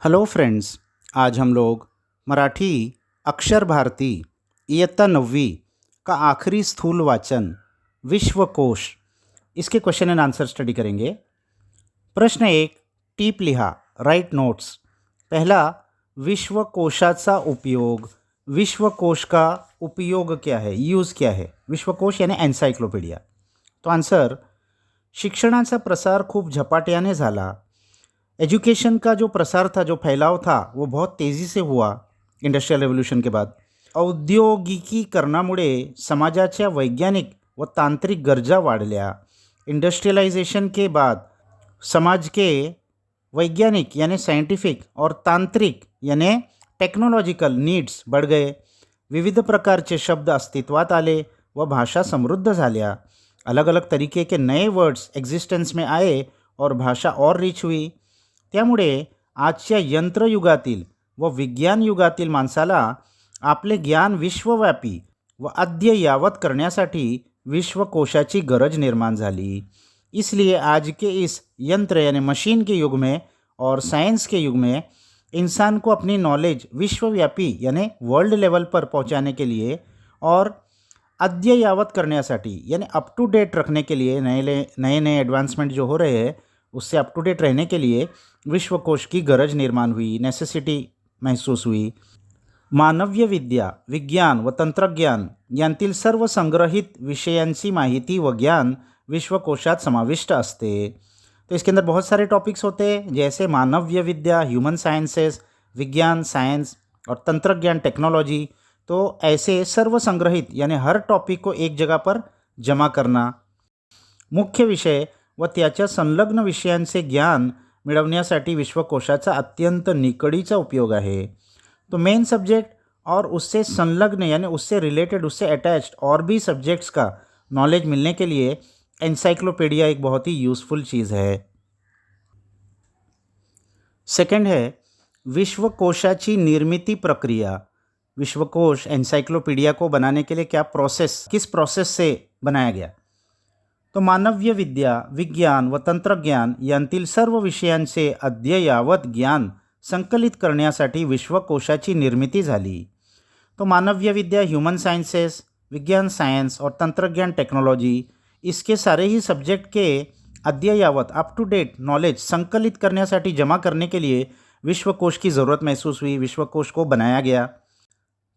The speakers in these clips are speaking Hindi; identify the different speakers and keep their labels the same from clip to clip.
Speaker 1: Hello friends. आज हम लोग मराठी अक्षर भारती इयत्ता 9वीं का आखिरी स्थूल वाचन विश्वकोश इसके क्वेश्चन एंड आंसर स्टडी करेंगे। प्रश्न 1, टीप लिहा, राइट नोट्स। पहला, विश्वकोशाचा उपयोग। विश्वकोश का उपयोग क्या है, यूज़ क्या है? विश्वकोश यानी एन्सायक्लोपीडिया। तो आंसर, शिक्षणाचा प्रसार खूप झपाट्याने झाला। एजुकेशन का जो प्रसार था, जो फैलाव था, वो बहुत तेज़ी से हुआ इंडस्ट्रियल रेवोल्यूशन के बाद। औद्योगिकीकरणामुळे समाजाच्या वैज्ञानिक व तांत्रिक गरजा वाढल्या। इंडस्ट्रियलाइजेशन के बाद समाज के वैज्ञानिक यानी साइंटिफिक और तांत्रिक यानी टेक्नोलॉजिकल नीड्स बढ़ गए। विविध प्रकारचे शब्द अस्तित्वात आले व भाषा समृद्ध झाल्या। अलग अलग तरीके के नए वर्ड्स एग्जिस्टेंस में आए और भाषा और रिच हुई। त्यामुळे आजच्या यंत्रयुगातील व विज्ञान युगातील माणसाला आपले ज्ञान विश्वव्यापी व अद्ययावत करण्यासाठी विश्वकोशाची गरज निर्माण झाली। इसलिए आज के इस यंत्र यानी मशीन के युग में और साइंस के युग में इंसान को अपनी नॉलेज विश्वव्यापी यानी वर्ल्ड लेवल पर पहुंचाने के लिए और अद्ययावत करण्यासाठी यानी अप टू डेट रखने के लिए नए नए एडवांसमेंट जो हो रहे हैं उससे अप टू डेट रहने के लिए विश्वकोश की गरज निर्माण हुई, नेसेसिटी महसूस हुई। मानवीय विद्या, विज्ञान व तंत्रज्ञान यांतील सर्व संग्रहित विषयांची माहिती व ज्ञान विश्वकोशात समाविष्ट असते। तो इसके अंदर बहुत सारे टॉपिक्स होते हैं, जैसे मानवीय विद्या, ह्यूमन साइंसेस, विज्ञान साइंस और तंत्रज्ञान टेक्नोलॉजी। तो ऐसे सर्व संग्रहित यानी हर टॉपिक को एक जगह पर जमा करना। मुख्य विषय व त्याच्या संलग्न विषयांचे ज्ञान मिळवण्यासाठी विश्वकोशाचा अत्यंत निकडीचा उपयोग आहे। तो मेन सब्जेक्ट और उससे संलग्न यानी उससे रिलेटेड, उससे अटैच्ड और भी सब्जेक्ट्स का नॉलेज मिलने के लिए एनसाइक्लोपीडिया एक बहुत ही यूज़फुल चीज़ है। सेकंड है, विश्वकोशाची निर्मिती प्रक्रिया। विश्वकोश एनसाइक्लोपीडिया को बनाने के लिए क्या प्रोसेस, किस प्रोसेस से बनाया गया? तो मानवीय विद्या, विज्ञान व तंत्रज्ञान यांतील सर्व विषयांचे अद्ययावत ज्ञान संकलित करण्यासाठी विश्वकोशाची निर्मिती झाली। तो मानवीय विद्या, ह्यूमन साइंसेस, विज्ञान साइंस और तंत्रज्ञान टेक्नोलॉजी, इसके सारे ही सब्जेक्ट के अद्ययावत अप टू डेट नॉलेज संकलित करण्यासाठी, जमा करने के लिए विश्वकोश की ज़रूरत महसूस हुई, विश्वकोश को बनाया गया।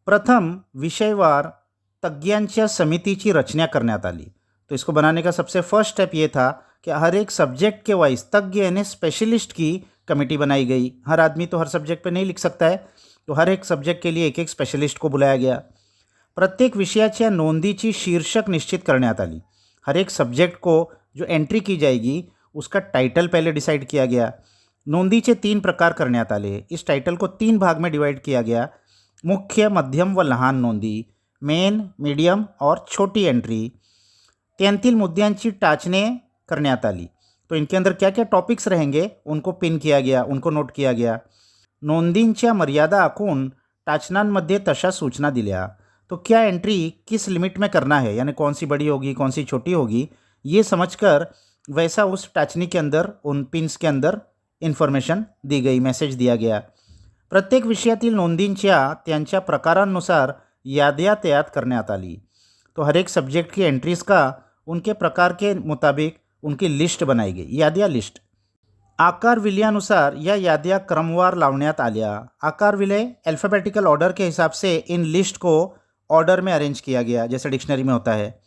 Speaker 1: प्रथम विषयवार तज्ञांच्या समितीची रचना करण्यात आली। तो इसको बनाने का सबसे फर्स्ट स्टेप ये था कि हर एक सब्जेक्ट के वाइज तज्ञ यानी स्पेशलिस्ट की कमेटी बनाई गई। हर आदमी तो हर सब्जेक्ट पे नहीं लिख सकता है, तो हर एक सब्जेक्ट के लिए एक एक स्पेशलिस्ट को बुलाया गया। प्रत्येक विषयाच्या नोंदीची शीर्षक निश्चित करण्यात आली। हर एक सब्जेक्ट को जो एंट्री की जाएगी उसका टाइटल पहले डिसाइड किया गया। नोंदीचे 3 प्रकार करण्यात आले। इस टाइटल को 3 भाग में डिवाइड किया गया, मुख्य, मध्यम व लहान नोंदी, मेन, मीडियम और छोटी एंट्री। त्यांतील मुद्द्यांची टाचणे करण्यात आली। तो इनके अंदर क्या क्या टॉपिक्स रहेंगे उनको पिन किया गया, उनको नोट किया गया। नोंदींच्या मर्यादा आखून टाचनांमध्ये तशा सूचना दिल्या। तो क्या एंट्री किस लिमिट में करना है, यानी कौन सी बड़ी होगी, कौन सी छोटी होगी, ये समझकर वैसा उस टाचनी के अंदर, उन पिन्स के अंदर इन्फॉर्मेशन दी गई, मैसेज दिया गया। प्रत्येक विषयातील नोंदींच्या त्यांच्या प्रकारांनुसार याद्या तयार करण्यात आली। तो हर एक सब्जेक्ट की एंट्रीज का उनके प्रकार के मुताबिक उनकी लिस्ट बनाई गई, याद्या लिस्ट। आकार विल्यानुसार या याद्या क्रमवार लावण्यात आल्या। आकार विलय अल्फ़ाबेटिकल ऑर्डर के हिसाब से इन लिस्ट को ऑर्डर में अरेंज किया गया, जैसे डिक्शनरी में होता है।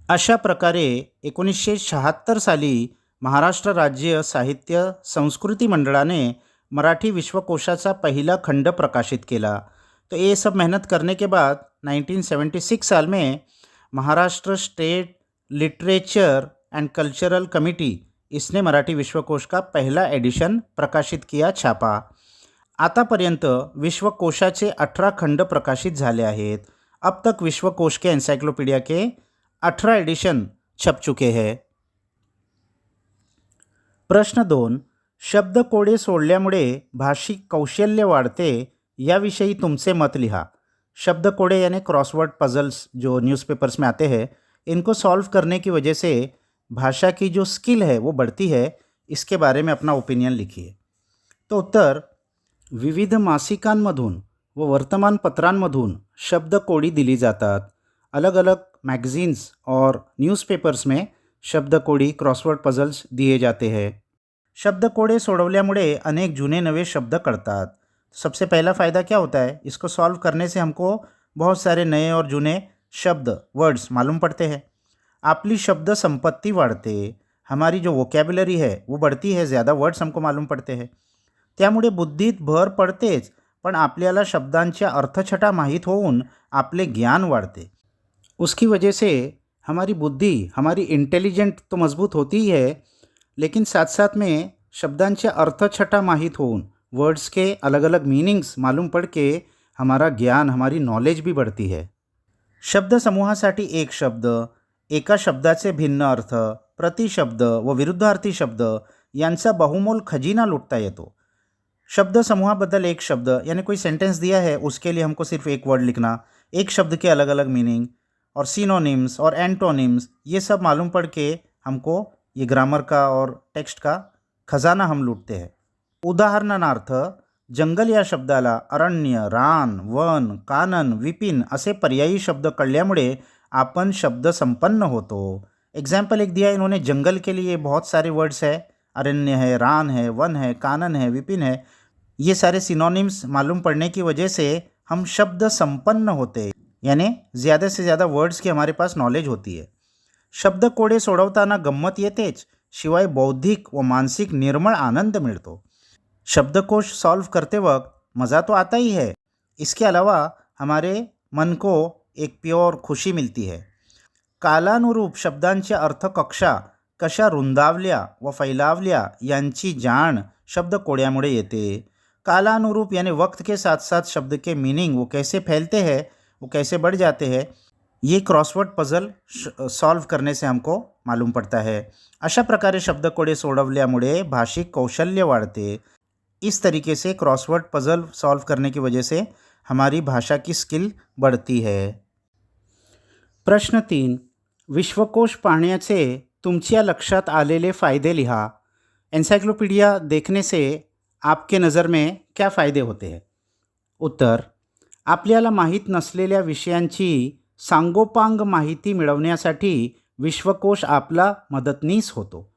Speaker 1: अशा प्रकारे 1976 साली महाराष्ट्र राज्य साहित्य संस्कृती मंडळाने मराठी विश्वकोशाचा पहिला खंड प्रकाशित केला। तो ये सब मेहनत करने के बाद 1976 साल में Maharashtra state literature and cultural committee, इसने मराठी विश्वकोश का पहला एडिशन प्रकाशित किया, छापा। आतापर्यंत विश्वकोशाचे 18 खंड प्रकाशित झाले आहेत। अब तक विश्वकोश के एनसाइक्लोपीडिया के 18 एडिशन छप चुके हैं। प्रश्न 2, शब्दकोडे सोडल्यामुळे भाषिक कौशल्य वाढते, याविषयी तुमचे मत लिहा। शब्दकोडे यानी क्रॉसवर्ड पजल्स जो न्यूज़पेपर्स में आते हैं, इनको सॉल्व करने की वजह से भाषा की जो स्किल है वो बढ़ती है, इसके बारे में अपना ओपिनियन लिखिए। तो उत्तर, विविध मासिकांमधून व वर्तमानपत्रांमधून शब्दकोडी दिली जातात. अलग अलग मैगजीन्स और न्यूज़पेपर्स में शब्दकोडी क्रॉसवर्ड पजल्स दिए जाते हैं. शब्दकोडे सोडवल्यामुळे अनेक जुने नवे शब्द कळतात. सबसे पहला फ़ायदा क्या होता है, इसको सॉल्व करने से हमको बहुत सारे नए और जुने शब्द वर्ड्स मालूम पड़ते हैं. आपली शब्द संपत्ती वाढते. हमारी जो वोकॅब्युलरी है वो बढ़ती है, ज़्यादा वर्ड्स हमको मालूम पड़ते हैं. त्यामुळे बुद्धीत भर पडतेच, पण आपल्याला शब्दांच्या अर्थछटा माहीत होऊन आपले ज्ञान वाढते. उसकी वजह से हमारी बुद्धि, हमारी इंटेलिजेंट तो मजबूत होती ही है, लेकिन साथ साथ में शब्दांच्या अर्थछटा माहीत होऊन वर्ड्स के अलग अलग मीनिंग्स मालूम पड़ के हमारा ज्ञान, हमारी नॉलेज भी बढ़ती है. शब्द समूहासाठी एक शब्द, एका शब्दाचे भिन्न अर्थ, प्रतिशब्द व विरुद्धार्थी शब्द यांचा बहुमोल खजिना लुटता येतो. शब्द समूहाबद्दल एक शब्द यानी कोई सेंटेंस दिया है, उसके लिए हमको सिर्फ एक वर्ड लिखना, एक शब्द के अलग अलग मीनिंग और सिनोनिम्स और एंटोनिम्स, ये सब मालूम पड़ के हमको ये ग्रामर का और टेक्स्ट का खजाना हम लूटते हैं. उदाहरणार्थ, जंगल या शब्दाला अरण्य, रान, वन, कानन, विपिन असे पर्यायी शब्द कळल्यामुळे आपण शब्द संपन्न होतो. एग्जाम्पल एक दिया इन्होंने, जंगल के लिए बहुत सारे वर्ड्स है, अरण्य है, रान है, वन है, कानन है, विपिन है. ये सारे सिनोनिम्स मालूम पड़ने की वजह से हम शब्द संपन्न होते, यानी ज़्यादा से ज़्यादा वर्ड्स की हमारे पास नॉलेज होती है. शब्द कोडे सोडवताना गंमत येतेच, शिवाय बौद्धिक व मानसिक निर्मळ आनंद मिळतो. शब्दकोश सॉल्व करते वक्त मज़ा तो आता ही है, इसके अलावा हमारे मन को एक प्योर खुशी मिलती है. कालानुरूप शब्दांच्या अर्थकक्षा कशा रुंदावल्या व फैलावल्या यांची जाण शब्दकोड्यामुळे येते. कालानुरूप यानी वक्त के साथ साथ शब्द के मीनिंग वो कैसे फैलते हैं, वो कैसे बढ़ जाते हैं, ये क्रॉसवर्ड पजल सॉल्व करने से हमको मालूम पड़ता है. अशा प्रकारे शब्दकोडे सोडवल्यामुळे भाषिक कौशल्य वाढते. इस तरीके से क्रॉसवर्ड पजल सॉल्व करने की वजह से हमारी भाषा की स्किल बढ़ती है. प्रश्न 3. विश्वकोश पाहण्याचे तुमच्या लक्षात आलेले फ़ायदे लिहा. एन्साइक्लोपीडिया देखने से आपके नज़र में क्या फ़ायदे होते हैं? उत्तर: आपल्याला माहीत नसलेल्या विषयांची सांगोपांग माहिती मिळवण्यासाठी विश्वकोश आपला मदतनीस होतो.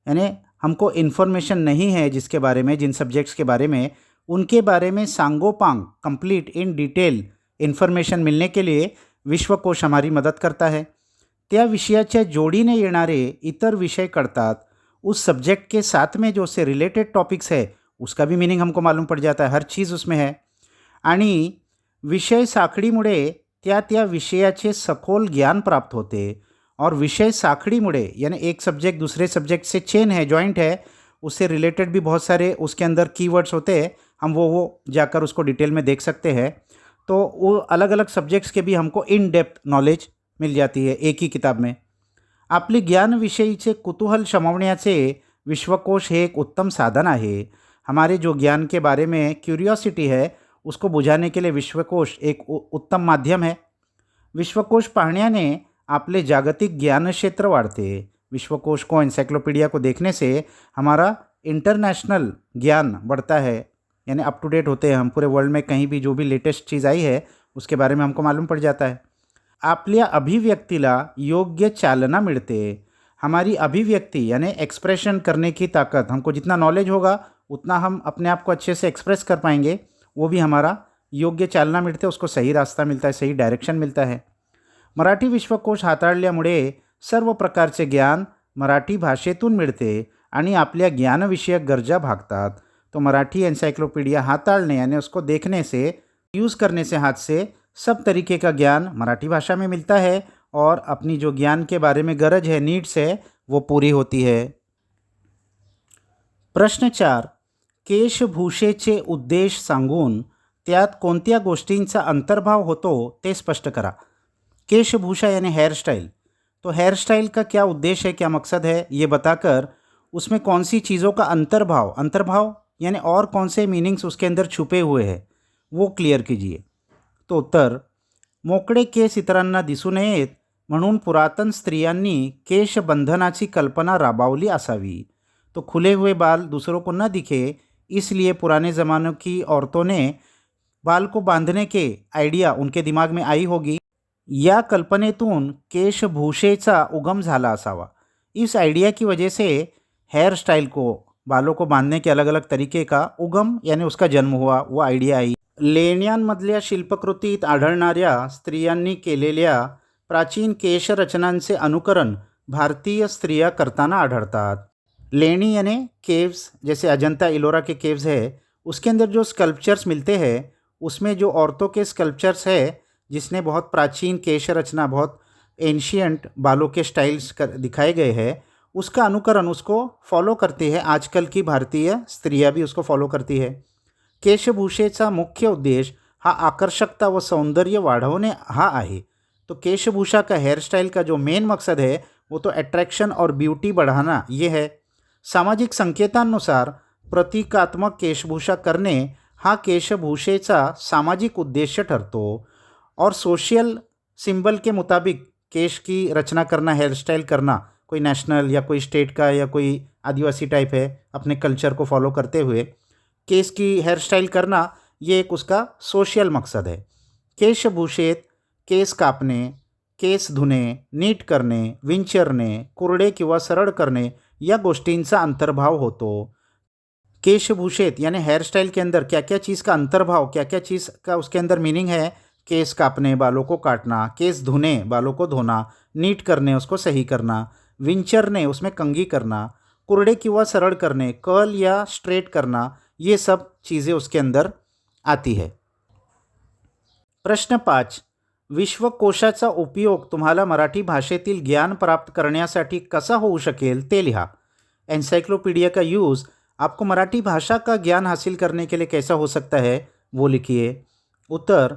Speaker 1: यानी हमको इन्फॉर्मेशन नहीं है जिसके बारे में, जिन सब्जेक्ट्स के बारे में, उनके बारे में सांगोपांग कंप्लीट इन डिटेल इन्फॉर्मेशन मिलने के लिए विश्वकोश हमारी मदद करता है. त्या विषयाच्या जोडीने येणारे इतर विषय कळतात. उस सब्जेक्ट के साथ में जो उससे रिलेटेड टॉपिक्स है उसका भी मीनिंग हमको मालूम पड़ जाता है, हर चीज़ उसमें है. आणि विषय साखळीमुळे त्या विषयाचे सखोल ज्ञान प्राप्त होते. और विषय साखड़ीमुळे यानी एक सब्जेक्ट दूसरे सब्जेक्ट से चेन है, जॉइंट है, उससे रिलेटेड भी बहुत सारे उसके अंदर कीवर्ड्स होते हैं, हम वो जाकर उसको डिटेल में देख सकते हैं. तो वो अलग अलग सब्जेक्ट्स के भी हमको इन डेप्थ नॉलेज मिल जाती है एक ही किताब में. आपले ज्ञानविषयीचे कुतूहल शमवण्याचे विश्वकोश हे एक उत्तम साधन आहे. हमारे जो ज्ञान के बारे में क्यूरियोसिटी है उसको बुझाने के लिए विश्वकोश एक उत्तम माध्यम है. विश्वकोश पाहण्याने आपले जागतिक ज्ञान क्षेत्र वाढते. विश्वकोश को, एन्साइक्लोपीडिया को देखने से हमारा इंटरनेशनल ज्ञान बढ़ता है, यानी अप टू डेट होते हैं हम. पूरे वर्ल्ड में कहीं भी जो भी लेटेस्ट चीज़ आई है उसके बारे में हमको मालूम पड़ जाता है. आपल्या अभिव्यक्तीला योग्य चालना मिळते. हमारी अभिव्यक्ति यानी एक्सप्रेशन करने की ताकत, हमको जितना नॉलेज होगा उतना हम अपने आप को अच्छे से एक्सप्रेस कर पाएंगे. वो भी हमारा योग्य चालना मिळते, उसको सही रास्ता मिलता है, सही डायरेक्शन मिलता है. मराठी विश्वकोश हाताळल्यामुळे सर्व प्रकारचे ज्ञान मराठी भाषेतून मिळते आणि आपल्या ज्ञानविषयक गरजा भागतात. तो मराठी एन्साइक्लोपीडिया हाताळने यानी उसको देखने से, यूज़ करने से हाथ से सब तरीके का ज्ञान मराठी भाषा में मिलता है और अपनी जो ज्ञान के बारे में गरज है, नीड्स है, वो पूरी होती है. प्रश्न 4. केशभूषेचे उद्देश सांगून त्यात कोणत्या गोष्टींचा अंतर्भाव होतो ते स्पष्ट करा. केशभूषा यानी हेयर स्टाइल, तो हेयर स्टाइल का क्या उद्देश्य है, क्या मकसद है, ये बताकर उसमें कौन सी चीज़ों का अंतर्भाव यानी और कौन से मीनिंग्स उसके अंदर छुपे हुए हैं वो क्लियर कीजिए. तो उत्तर: मोकळे केस इतरांना दिसू नयेत म्हणून पुरातन स्त्रियांनी केशबंधनाची कल्पना राबवली असावी. तो खुले हुए बाल दूसरों को न दिखे इसलिए पुराने ज़मानों की औरतों ने बाल को बांधने के आयडिया उनके दिमाग में आई होगी. या कल्पनेतून केशभूषेचा उगम झाला असावा. इस आइडिया की वजह से हेयर स्टाइल को, बालों को बांधने के अलग अलग तरीके का उगम यानी उसका जन्म हुआ, वो आयडिया आई. लेण्यांमधल्या शिल्पकृतीत आढळणाऱ्या स्त्रियांनी केलेल्या प्राचीन केशरचनांचे अनुकरण भारतीय स्त्रिया करताना आढळतात. लेणी यानी केव्स, जैसे अजंता इलोरा के केव्स है, उसके अंदर जो स्कल्पचर्स मिलते हैं उसमें जो औरतों के स्कल्पचर्स है जिसने बहुत प्राचीन केश रचना, बहुत एंशियंट बालों के स्टाइल्स दिखाए गए हैं, उसका अनुकरण, उसको फॉलो करती है आजकल की भारतीय स्त्रियां भी उसको फॉलो करती है. केशभूषेचा मुख्य उद्देश हा आकर्षकता व सौंदर्य वाढवणे हा आहे. तो केशभूषा का, हेयर स्टाइल का जो मेन मकसद है वो तो अट्रैक्शन और ब्यूटी बढ़ाना ये है. सामाजिक संकेतांनुसार प्रतीकात्मक केशभूषा करणे हा केशभूषेचा सामाजिक उद्देश्य ठरतो. और सोशल सिंबल के मुताबिक केश की रचना करना, हेयर स्टाइल करना, कोई नेशनल या कोई स्टेट का या कोई आदिवासी टाइप है, अपने कल्चर को फॉलो करते हुए केस की हेयर स्टाइल करना, ये एक उसका सोशल मकसद है. केशभूषेत केस कापणे, केस धुणे, नीट करणे, विंचरणे, कोरडे किंवा सरळ करणे या गोष्टींचा अंतर्भाव होतो. केशभूषेत यानी हेयर स्टाइल के अंदर क्या क्या चीज़ का अंतर्भाव, क्या क्या चीज़ का उसके अंदर मीनिंग है. केस काटने, बालों को काटना, केस धुने, बालों को धोना, नीट करने, उसको सही करना, विंचरने, उसमें कंघी करना, कुरड़े किंवा सरळ करने, कर्ल या स्ट्रेट करना, ये सब चीज़ें उसके अंदर आती है. प्रश्न 5. विश्वकोशाचा उपयोग तुम्हाला मराठी भाषेतील ज्ञान प्राप्त करण्यासाठी कसा होऊ शकेल ते लिहा. एनसाइक्लोपीडिया का यूज़ आपको मराठी भाषा का ज्ञान हासिल करने के लिए कैसा हो सकता है वो लिखिए. उत्तर.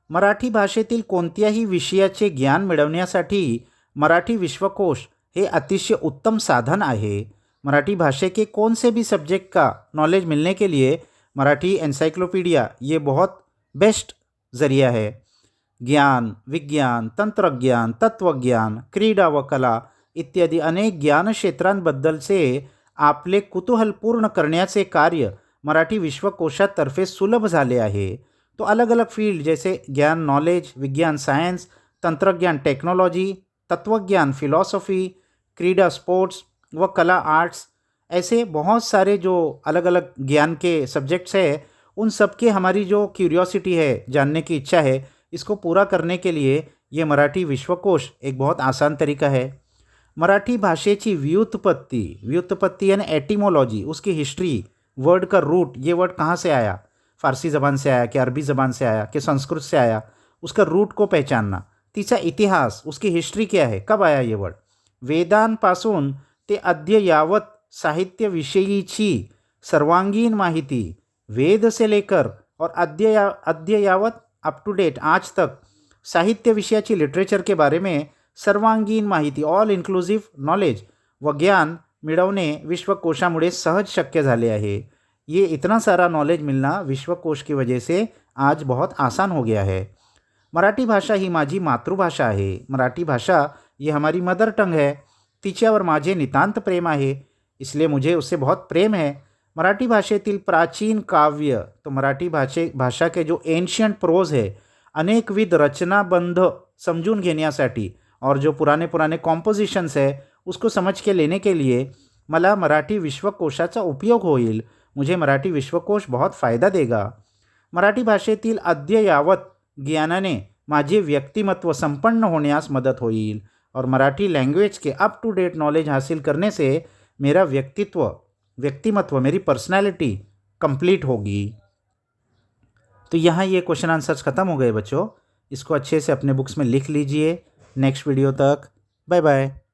Speaker 1: मराठी भाषेतील कोणत्याही विषयाचे ज्ञान मिळवण्यासाठी मराठी विश्वकोश हे अतिशय उत्तम साधन आहे. मराठी भाषा के कौन से भी सब्जेक्ट का नॉलेज मिलने के लिए मराठी एनसाइक्लोपीडिया ये बहुत बेस्ट ज़रिया है. ज्ञान, विज्ञान, तंत्रज्ञान, तत्वज्ञान, क्रीडा व कला इत्यादी अनेक ज्ञान क्षेत्रांबद्दलचे आपले कुतूहल पूर्ण करण्याचे कार्य मराठी विश्वकोशातर्फे सुलभ झाले आहे. तो अलग अलग फील्ड जैसे ज्ञान, नॉलेज, विज्ञान, साइंस, तंत्रज्ञान, टेक्नोलॉजी, तत्वज्ञान, फिलॉसफी, क्रीडा, स्पोर्ट्स व कला, आर्ट्स, ऐसे बहुत सारे जो अलग अलग ज्ञान के सब्जेक्ट्स है, उन सब की हमारी जो क्यूरियोसिटी है, जानने की इच्छा है, इसको पूरा करने के लिए ये मराठी विश्वकोश एक बहुत आसान तरीका है. मराठी भाषेची व्युत्पत्ति यानी एटिमोलॉजी, उसकी हिस्ट्री, वर्ड का रूट, ये वर्ड कहाँ से आया, फारसी ज़बान से आया कि अरबी ज़बान से आया कि संस्कृत से आया, उसका रूट को पहचानना. तिचा इतिहास, उसकी हिस्ट्री क्या है, कब आया ये वर्ड. वेदांपासून ते अद्ययावत साहित्याविषयीची सर्वांगीण माहिती, वेद से लेकर और अद्ययावत अप टू डेट आज तक साहित्य विषयाची, लिटरेचर के बारे में सर्वांगीण माहिती, ऑल इन्क्लुसिव नॉलेज व ज्ञान मिळवणे विश्वकोशामुळे सहज शक्य झाले आहे. ये इतना सारा नॉलेज मिलना विश्वकोश की वजह से आज बहुत आसान हो गया है. मराठी भाषा ही माझी मातृभाषा आहे. मराठी भाषा ये हमारी मदर टंग है. तिच्यावर माझे नितांत प्रेम आहे, इसलिए मुझे उससे बहुत प्रेम है. मराठी भाषेतील प्राचीन काव्य, तो मराठी भाषा के जो एंशियंट प्रोज है, अनेकविध रचनाबंध समझून घेण्यासाठी और जो पुराने कॉम्पोजिशन्स है उसको समझ के लेने के लिए मला मराठी विश्वकोशाचा उपयोग होईल. मुझे मराठी विश्वकोश बहुत फ़ायदा देगा. मराठी भाषेतील अद्ययावत ज्ञानाने माझे व्यक्तिमत्व संपन्न होण्यास मदत होईल और मराठी लैंग्वेज के अप टू डेट नॉलेज हासिल करने से मेरा व्यक्तिमत्व, मेरी पर्सनैलिटी कंप्लीट होगी. तो यहाँ ये क्वेश्चन आंसर्स ख़त्म हो गए बच्चों. इसको अच्छे से अपने बुक्स में लिख लीजिए. नेक्स्ट वीडियो तक बाय बाय.